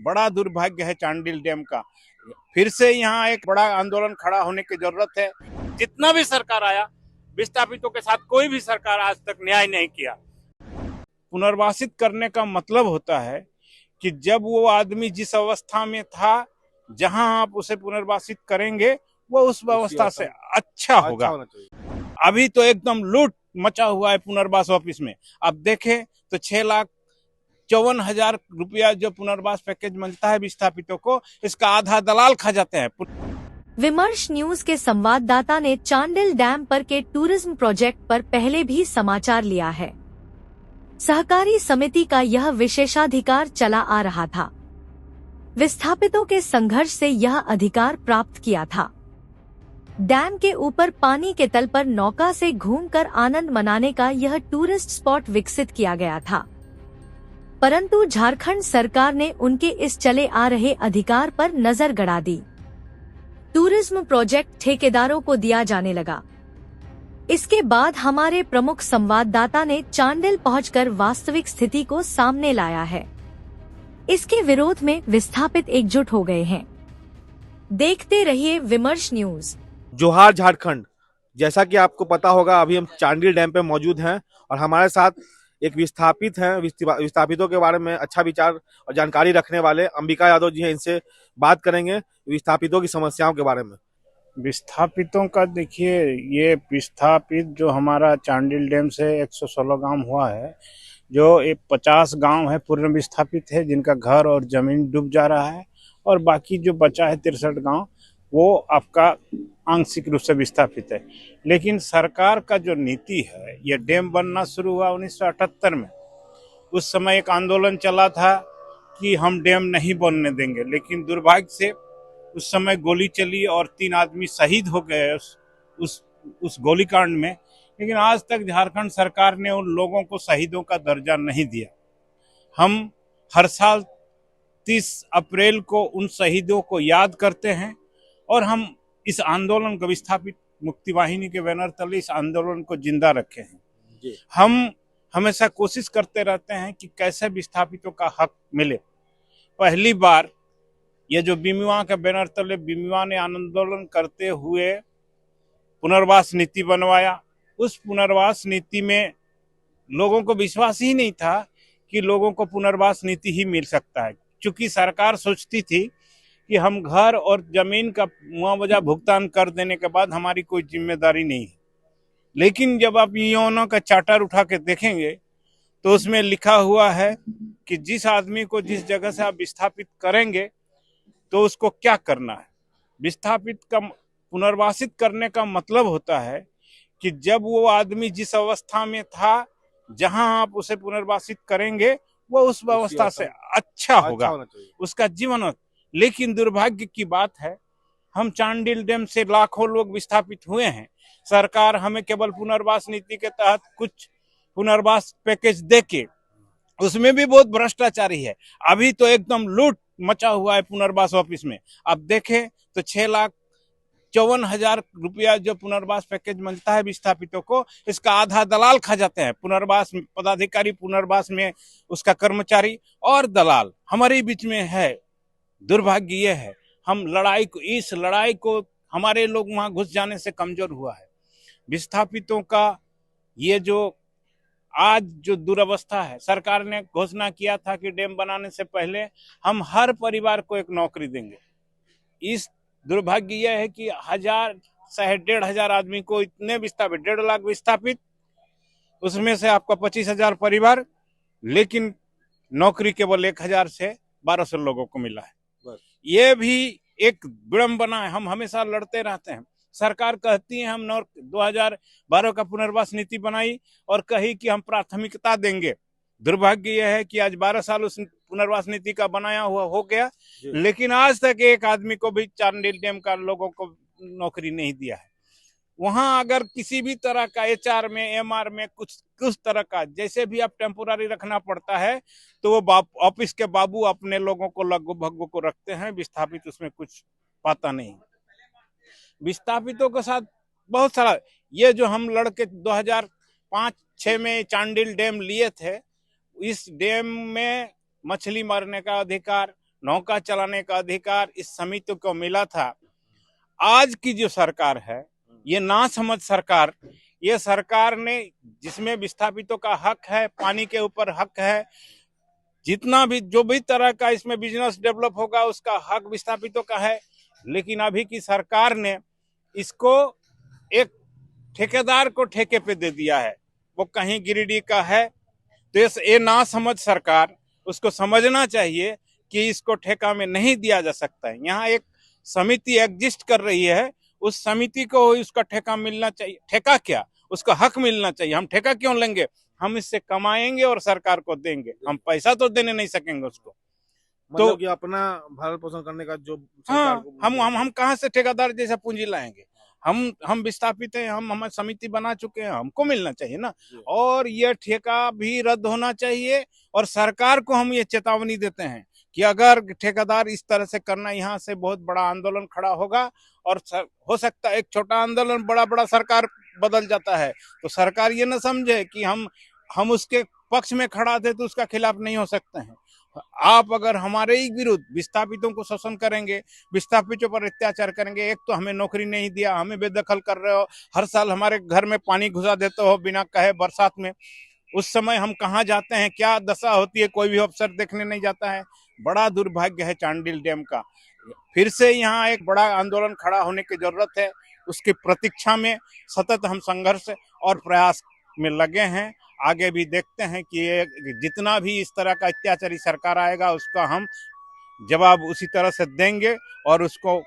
बड़ा दुर्भाग्य है चांडिल डैम का। फिर से यहाँ एक बड़ा आंदोलन खड़ा होने की जरूरत है। जितना भी सरकार आया, विस्थापितों के साथ कोई भी सरकार आज तक न्याय नहीं किया। पुनर्वासित करने का मतलब होता है कि जब वो आदमी जिस अवस्था में था, जहां आप उसे पुनर्वासित करेंगे वो उस व्यवस्था से अच्छा होगा। अभी तो एकदम लूट मचा हुआ है पुनर्वास ऑफिस में। अब देखें तो 6,54,000 रुपया जो पुनर्वास पैकेज मिलता है विस्थापितों को, इसका आधा दलाल खा जाते हैं। विमर्श न्यूज के संवाददाता ने चांडिल डैम पर के टूरिज्म प्रोजेक्ट पर पहले भी समाचार लिया है। सहकारी समिति का यह विशेषाधिकार चला आ रहा था। विस्थापितों के संघर्ष से यह अधिकार प्राप्त किया था। डैम के ऊपर पानी के तल पर नौका से घूमकर आनंद मनाने का यह टूरिस्ट स्पॉट विकसित किया गया था, परंतु झारखंड सरकार ने उनके इस चले आ रहे अधिकार पर नजर गड़ा दी। टूरिज्म प्रोजेक्ट ठेकेदारों को दिया जाने लगा। इसके बाद हमारे प्रमुख संवाददाता ने चांडिल पहुंचकर वास्तविक स्थिति को सामने लाया है। इसके विरोध में विस्थापित एकजुट हो गए हैं। देखते रहिए विमर्श न्यूज। जोहार झारखंड। जैसा कि आपको पता होगा, अभी हम चांडिल डैम पे मौजूद हैं और हमारे साथ एक विस्थापित हैं। विस्थापितों के बारे में अच्छा विचार और जानकारी रखने वाले अंबिका यादव जी हैं। इनसे बात करेंगे विस्थापितों की समस्याओं के बारे में। विस्थापितों का देखिए, ये विस्थापित जो हमारा चांडिल डैम से 116 गांव हुआ है, जो एक 50 गांव है पूर्ण विस्थापित है, जिनका घर और जमीन डूब जा रहा है, और बाकी जो बचा है 63 गांव, वो आपका आंशिक रूप से विस्थापित है। लेकिन सरकार का जो नीति है, ये डैम बनना शुरू हुआ 1978 में। उस समय एक आंदोलन चला था कि हम डैम नहीं बनने देंगे, लेकिन दुर्भाग्य से उस समय गोली चली और 3 आदमी शहीद हो गए उस गोलीकांड में। लेकिन आज तक झारखंड सरकार ने उन लोगों को शहीदों का दर्जा नहीं दिया। हम हर साल 30 अप्रैल को उन शहीदों को याद करते हैं और हम इस आंदोलन को, विस्थापित मुक्ति वाहिनी के बैनर तले इस आंदोलन को जिंदा रखे हैं। हम हमेशा कोशिश करते रहते हैं कि कैसे विस्थापितों का हक मिले। पहली बार ये जो बीमीवा के बैनर तले बीमीवा ने आंदोलन करते हुए पुनर्वास नीति बनवाया। उस पुनर्वास नीति में लोगों को विश्वास ही नहीं था कि लोगों को पुनर्वास नीति ही मिल सकता है, क्योंकि सरकार सोचती थी कि हम घर और जमीन का मुआवजा भुगतान कर देने के बाद हमारी कोई जिम्मेदारी नहीं है। लेकिन जब आप यूएनओ का चार्टर उठा के देखेंगे तो उसमें लिखा हुआ है कि जिस आदमी को जिस जगह से आप विस्थापित करेंगे तो उसको क्या करना है। विस्थापित का पुनर्वासित करने का मतलब होता है कि जब वो आदमी जिस अवस्था में था, जहां आप उसे पुनर्वासित करेंगे वो उस व्यवस्था से अच्छा होगा, उसका जीवन। लेकिन दुर्भाग्य की बात है, हम चांडिल डैम से लाखों लोग विस्थापित हुए हैं। सरकार हमें केवल पुनर्वास नीति के तहत कुछ पुनर्वास पैकेज देके, उसमें भी बहुत भ्रष्टाचारी है। अभी तो एकदम लूट मचा हुआ है पुनर्वास ऑफिस में। अब देखें तो 6,54,000 रुपया जो पुनर्वास पैकेज मिलता है विस्थापितों को, इसका आधा दलाल खा जाते हैं। पुनर्वास पदाधिकारी, पुनर्वास में उसका कर्मचारी और दलाल हमारे बीच में है। दुर्भाग्य ये है, हम इस लड़ाई को हमारे लोग वहां घुस जाने से कमजोर हुआ है। विस्थापितों का ये जो आज जो दुर्वस्था है, सरकार ने घोषणा किया था कि डैम बनाने से पहले हम हर परिवार को एक नौकरी देंगे। इस दुर्भाग्य यह है कि 1,000 से 1,500 आदमी को, इतने विस्थापित 1.5 लाख विस्थापित, उसमें से आपका 25,000 परिवार, लेकिन नौकरी केवल 1,000 से 1,200 लोगों को मिला है। ये भी एक विडंबना है। हम हमेशा लड़ते रहते हैं। सरकार कहती है हम 2012 का पुनर्वास नीति बनाई और कही कि हम प्राथमिकता देंगे। दुर्भाग्य यह है कि आज 12 साल उस पुनर्वास नीति का बनाया हुआ हो गया, लेकिन आज तक एक आदमी को भी चांडिल डैम का लोगों को नौकरी नहीं दिया है। वहां अगर किसी भी तरह का HR में, MR में कुछ तरह का जैसे भी आप टेम्पोररी रखना पड़ता है, तो वो ऑफिस के बाबू अपने लोगों को लग्गू भग्गू को रखते हैं। विस्थापित उसमें कुछ पाता नहीं। विस्थापितों के साथ बहुत सारा, ये जो हम लड़के 2005-6 में चांडिल डैम लिए थे, इस डैम में मछली मारने का अधिकार, नौका चलाने का अधिकार इस समिति को मिला था। आज की जो सरकार है, ये नासमझ सरकार, ये सरकार ने जिसमें विस्थापितों का हक है, पानी के ऊपर हक है, जितना भी जो भी तरह का इसमें बिजनेस डेवलप होगा उसका हक विस्थापितों का है, लेकिन अभी की सरकार ने इसको एक ठेकेदार को ठेके पे दे दिया है। वो कहीं गिरिडीह का है, तो ये नासमझ सरकार, उसको समझना चाहिए कि इसको ठेका में नहीं दिया जा सकता है। यहाँ एक समिति एग्जिस्ट कर रही है, उस समिति को उसका ठेका मिलना चाहिए। ठेका क्या, उसका हक मिलना चाहिए। हम ठेका क्यों लेंगे? हम इससे कमाएंगे और सरकार को देंगे, हम पैसा तो देने नहीं सकेंगे उसको। मतलब कि अपना भरण पोषण करने का जो हाँ, हम कहाँ से ठेकेदार जैसा पूंजी लाएंगे? हम विस्थापित हैं, हम समिति बना चुके हैं, हमको मिलना चाहिए ना। और ये ठेका भी रद्द होना चाहिए, और सरकार को हम ये चेतावनी देते हैं कि अगर ठेकेदार इस तरह से करना, यहाँ से बहुत बड़ा आंदोलन खड़ा होगा, और हो सकता है एक छोटा आंदोलन बड़ा सरकार बदल जाता है। तो सरकार ये न समझे कि हम उसके पक्ष में खड़ा थे तो उसका खिलाफ नहीं हो सकते हैं। आप अगर हमारे ही विरुद्ध विस्थापितों को शोषण करेंगे, विस्थापितों पर अत्याचार करेंगे, एक तो हमें नौकरी नहीं दिया, हमें बेदखल कर रहे हो, हर साल हमारे घर में पानी घुसा देते हो बिना कहे बरसात में, उस समय हम कहाँ जाते हैं, क्या दशा होती है, कोई भी अफसर देखने नहीं जाता है। बड़ा दुर्भाग्य है चांडिल डैम का। फिर से यहाँ एक बड़ा आंदोलन खड़ा होने की जरूरत है। उसकी प्रतीक्षा में सतत हम संघर्ष और प्रयास में लगे हैं। आगे भी देखते हैं कि ये जितना भी इस तरह का अत्याचारी सरकार आएगा उसका हम जवाब उसी तरह से देंगे, और उसको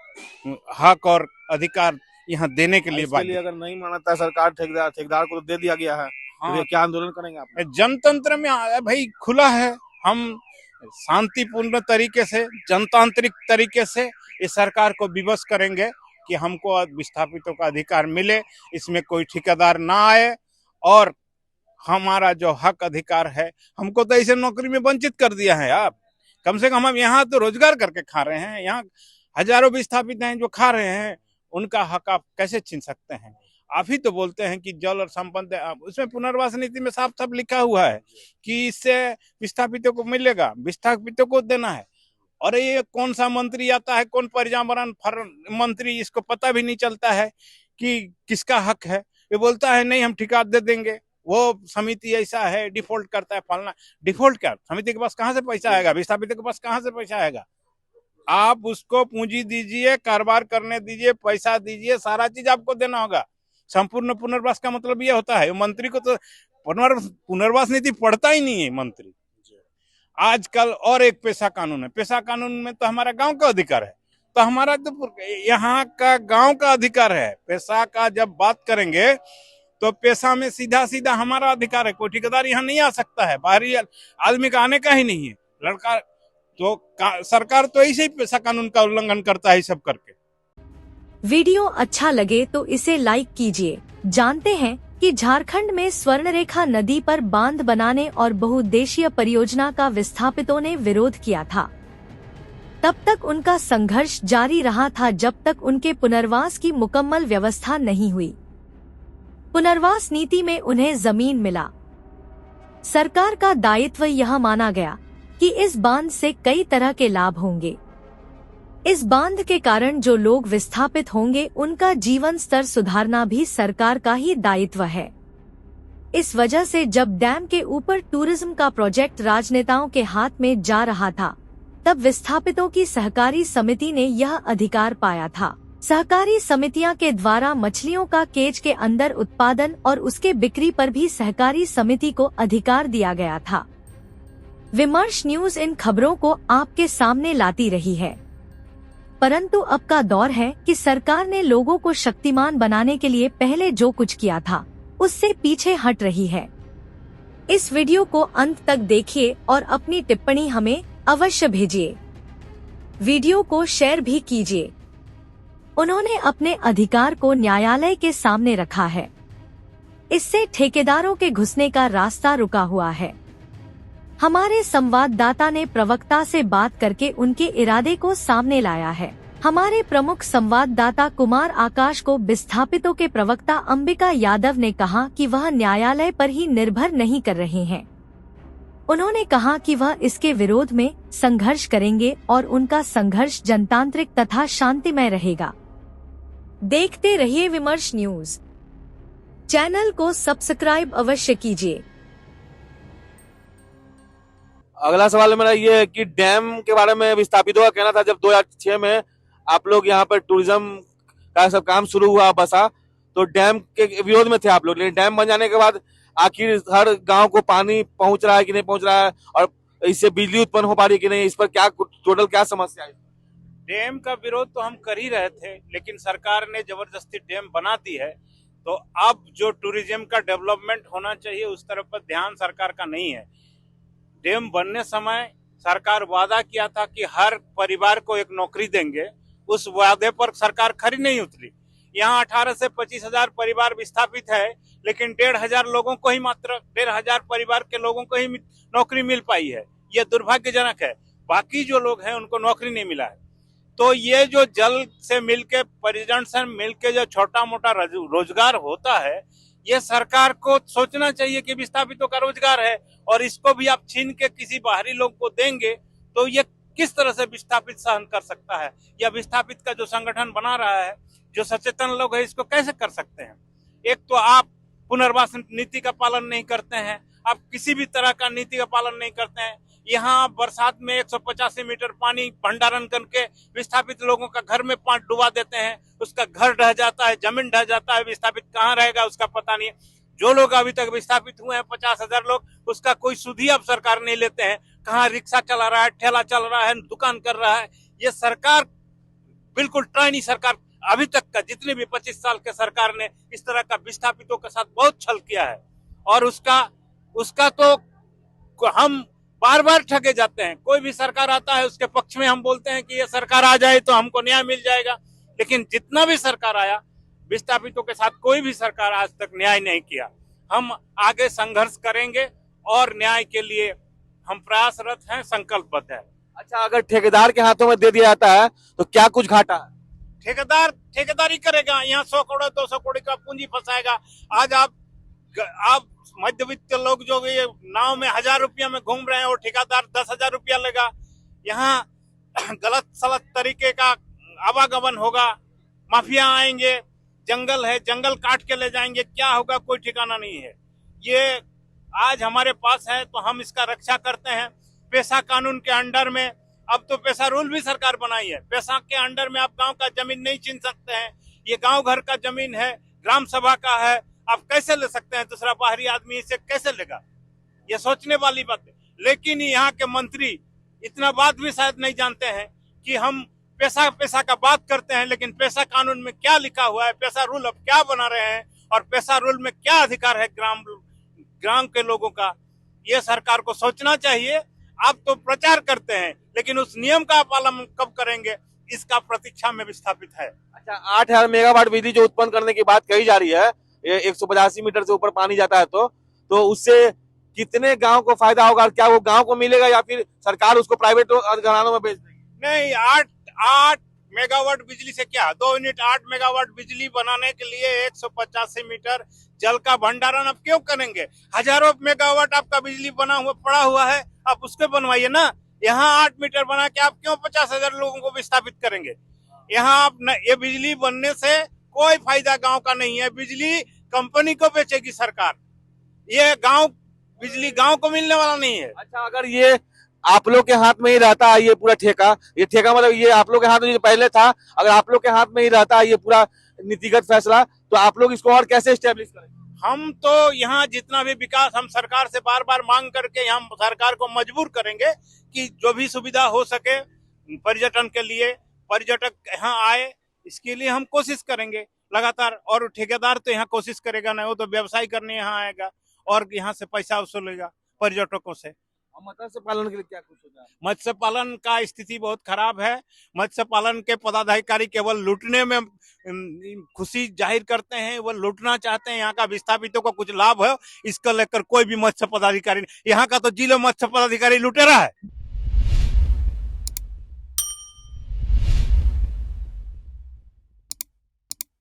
हक और अधिकार यहाँ देने के लिए अगर नहीं मानता है सरकार, ठेकेदार को तो दे दिया गया है। हाँ, तो क्या आंदोलन करेंगे आप? जनतंत्र में भाई खुला है, हम शांतिपूर्ण तरीके से, जनतांत्रिक तरीके से इस सरकार को विवश करेंगे कि हमको विस्थापितों का अधिकार मिले, इसमें कोई ठेकेदार ना आए, और हमारा जो हक अधिकार है, हमको तो ऐसे नौकरी में वंचित कर दिया है। आप कम से कम हम यहाँ तो रोजगार करके खा रहे हैं, यहाँ हजारों विस्थापित हैं जो खा रहे हैं, उनका हक आप कैसे छीन सकते हैं? आप ही तो बोलते हैं कि जल और संपत्ति, उसमें पुनर्वास नीति में साफ साफ लिखा हुआ है कि इससे विस्थापितों को मिलेगा, विस्थापितों को देना है। और ये कौन सा मंत्री आता है, कौन पर्यावरण मंत्री, इसको पता भी नहीं चलता है कि किसका हक है। ये बोलता है नहीं हम ठेका दे देंगे, वो समिति ऐसा है, डिफॉल्ट करता है, फलना। डिफॉल्ट क्या? समिति के पास कहाँ से पैसा आएगा? विस्थापितों के पास कहाँ से पैसा आएगा? आप उसको पूंजी दीजिए, कारोबार करने दीजिए, पैसा दीजिए, सारा चीज आपको देना होगा। संपूर्ण पुनर्वास का मतलब ये होता है। मंत्री को तो पुनर्वास नीति पढ़ता ही नहीं है मंत्री आजकल। और एक पेशा कानून है, पेशा कानून में तो हमारा गांव का अधिकार है, तो हमारा तो यहाँ का गांव का अधिकार है। पेशा का जब बात करेंगे तो पेशा में सीधा सीधा हमारा अधिकार है। कोई ठेकेदार यहाँ नहीं आ सकता है, बाहरी आदमी का आने का ही नहीं है। लड़का तो सरकार तो ऐसे ही पेशा कानून का उल्लंघन करता है सब करके। वीडियो अच्छा लगे तो इसे लाइक कीजिए। जानते हैं कि झारखंड में स्वर्णरेखा नदी पर बांध बनाने और बहुउद्देशीय परियोजना का विस्थापितों ने विरोध किया था। तब तक उनका संघर्ष जारी रहा था जब तक उनके पुनर्वास की मुकम्मल व्यवस्था नहीं हुई। पुनर्वास नीति में उन्हें जमीन मिला। सरकार का दायित्व यह माना गया कि इस बांध से कई तरह के लाभ होंगे। इस बांध के कारण जो लोग विस्थापित होंगे उनका जीवन स्तर सुधारना भी सरकार का ही दायित्व है। इस वजह से जब डैम के ऊपर टूरिज्म का प्रोजेक्ट राजनेताओं के हाथ में जा रहा था, तब विस्थापितों की सहकारी समिति ने यह अधिकार पाया था। सहकारी समितियां के द्वारा मछलियों का केज के अंदर उत्पादन और उसके बिक्री पर भी सहकारी समिति को अधिकार दिया गया था। विमर्श न्यूज इन खबरों को आपके सामने लाती रही है, परंतु अब का दौर है कि सरकार ने लोगों को शक्तिमान बनाने के लिए पहले जो कुछ किया था उससे पीछे हट रही है। इस वीडियो को अंत तक देखिए और अपनी टिप्पणी हमें अवश्य भेजिए। वीडियो को शेयर भी कीजिए। उन्होंने अपने अधिकार को न्यायालय के सामने रखा है। इससे ठेकेदारों के घुसने का रास्ता रुका हुआ है। हमारे संवाददाता ने प्रवक्ता से बात करके उनके इरादे को सामने लाया है। हमारे प्रमुख संवाददाता कुमार आकाश को विस्थापितों के प्रवक्ता अंबिका यादव ने कहा कि वह न्यायालय पर ही निर्भर नहीं कर रहे हैं। उन्होंने कहा कि वह इसके विरोध में संघर्ष करेंगे और उनका संघर्ष जनतांत्रिक तथा शांतिमय रहेगा। देखते रहिए विमर्श न्यूज। चैनल को सब्सक्राइब अवश्य कीजिए। अगला सवाल मेरा ये है कि डैम के बारे में विस्थापितों का कहना था जब 2006 में आप लोग यहाँ पर टूरिज्म का सब काम शुरू हुआ बसा, तो डैम के विरोध में थे आप लोग, लेकिन डैम बन जाने के बाद आखिर हर गांव को पानी पहुंच रहा है कि नहीं पहुंच रहा है, और इससे बिजली उत्पन्न हो पा रही है कि नहीं, इस पर क्या टोटल क्या समस्या है? डैम का विरोध तो हम कर ही रहे थे, लेकिन सरकार ने जबरदस्ती डैम बना दी है। तो अब जो टूरिज्म का डेवलपमेंट होना चाहिए उस तरफ पर ध्यान सरकार का नहीं है। डैम बनने समय सरकार वादा किया था कि हर परिवार को एक नौकरी देंगे, उस वादे पर सरकार खरी नहीं उतरी। यहाँ 18 से 25 हजार परिवार विस्थापित है, लेकिन 1,500 लोगों को ही, मात्र 1,500 परिवार के लोगों को ही नौकरी मिल पाई है। ये दुर्भाग्यजनक है। बाकी जो लोग हैं उनको नौकरी नहीं मिला है। तो ये जो जल से मिलके, पर्यटन से मिलके जो छोटा मोटा रोजगार होता है, ये सरकार को सोचना चाहिए कि विस्थापितों का रोजगार है, और इसको भी आप छीन के किसी बाहरी लोग को देंगे तो ये किस तरह से विस्थापित सहन कर सकता है? या विस्थापित का जो संगठन बना रहा है, जो सचेतन लोग हैं, इसको कैसे कर सकते हैं? एक तो आप पुनर्वास नीति का पालन नहीं करते हैं, आप किसी भी तरह का नीति का पालन नहीं करते हैं। यहाँ बरसात में 185 मीटर पानी भंडारण करके विस्थापित लोगों का घर में पानी डुबा देते हैं, उसका घर ढह जाता है, जमीन ढह जाता है, विस्थापित कहाँ रहेगा उसका पता नहीं है। जो लोग अभी तक विस्थापित हुए हैं 50,000 लोग, उसका कोई सुध ही अब सरकार नहीं लेते हैं। कहाँ रिक्शा चला रहा है, ठेला चल रहा है, दुकान कर रहा है। ये सरकार बिल्कुल ट्राइनी सरकार, अभी तक का जितने भी 25 साल के सरकार ने इस तरह का विस्थापितों के साथ बहुत छल किया है, और उसका तो हम बार बार ठगे जाते हैं। कोई भी सरकार आता है उसके पक्ष में हम बोलते हैं कि ये सरकार आ जाए तो हमको न्याय मिल जाएगा, लेकिन जितना भी सरकार आया, विस्थापितों के साथ कोई भी सरकार आज तक न्याय नहीं किया। हम आगे संघर्ष करेंगे और न्याय के लिए हम प्रयासरत हैं, संकल्पबद्ध है। अच्छा, अगर ठेकेदार के हाथों में दे दिया जाता है तो क्या कुछ घाटा है? ठेकेदारी करेगा, यहाँ 100 करोड़ 200 करोड़ का पूंजी फंसाएगा। आज आप मध्यवित्त लोग जो ये नाव में 1,000 रुपया में घूम रहे हैं, और ठेकेदार 10,000 रुपया लेगा। यहाँ गलत सलत तरीके का आवागमन होगा, माफिया आएंगे, जंगल है, जंगल काट के ले जाएंगे, क्या होगा कोई ठिकाना नहीं है। ये आज हमारे पास है तो हम इसका रक्षा करते हैं। पेशा कानून के अंडर में, अब तो पेशा रूल भी सरकार बनाई है, पेशा के अंडर में आप गांव का जमीन नहीं छीन सकते हैं। ये गांव घर का जमीन है, ग्राम सभा का है, आप कैसे ले सकते हैं? दूसरा बाहरी आदमी इसे कैसे लेगा? ये सोचने वाली बात है। लेकिन यहाँ के मंत्री इतना बात भी शायद नहीं जानते हैं कि हम पेशा का बात करते हैं, लेकिन पेशा कानून में क्या लिखा हुआ है, पेशा रूल अब क्या बना रहे हैं, और पेशा रूल में क्या अधिकार है ग्राम के लोगों का, ये सरकार को सोचना चाहिए। आप तो प्रचार करते हैं, लेकिन उस नियम का पालन कब करेंगे, इसका प्रतीक्षा में विस्थापित है। अच्छा, 8,000 मेगावाट बिजली जो उत्पन्न करने की बात कही जा रही है, 185 मीटर से ऊपर पानी जाता है, तो उससे कितने गांव को फायदा होगा? क्या वो गांव को मिलेगा या फिर सरकार उसको प्राइवेट घरानों में बेच देगी? नहीं, 8 मेगावाट बिजली से क्या, 2 यूनिट 8 मेगावाट बिजली बनाने के लिए 185 मीटर जल का भंडारण आप क्यों करेंगे? हजारों मेगावाट आपका बिजली पड़ा हुआ है, आप उसको बनवाइए ना। यहाँ 8 मीटर बना के आप क्यों 50,000 लोगों को विस्थापित करेंगे? यहाँ आप ये बिजली बनने से कोई फायदा गांव का नहीं है। बिजली कंपनी को बेचेगी सरकार, ये बिजली गांव को मिलने वाला नहीं है। अच्छा, अगर ये आप लोग के हाथ में ही रहता है ये पूरा ठेका मतलब ये आप लोग के हाथ में जो पहले था, अगर आप लोग के हाथ में ही रहता है ये पूरा नीतिगत फैसला, तो आप लोग इसको और कैसे स्टेब्लिश करेंगे? हम तो यहाँ जितना भी विकास हम सरकार से बार बार मांग करके हम सरकार को मजबूर करेंगे कि जो भी सुविधा हो सके पर्यटन के लिए, पर्यटक यहाँ आए, इसके लिए हम कोशिश करेंगे लगातार। और ठेकेदार तो यहाँ कोशिश करेगा ना, वो तो व्यवसाय करने यहाँ आएगा और यहाँ से पैसा वसूलेगा पर्यटकों से। मत्स्य पालन के लिए क्या कुछ होता है? मत्स्य पालन का स्थिति बहुत खराब है। मत्स्य पालन के पदाधिकारी केवल लूटने में खुशी जाहिर करते हैं, वो लूटना चाहते हैं। यहाँ का विस्थापितों को कुछ लाभ है, इसको लेकर कोई भी मत्स्य पदाधिकारी, यहाँ का तो जिला मत्स्य पदाधिकारी लुटेरा है।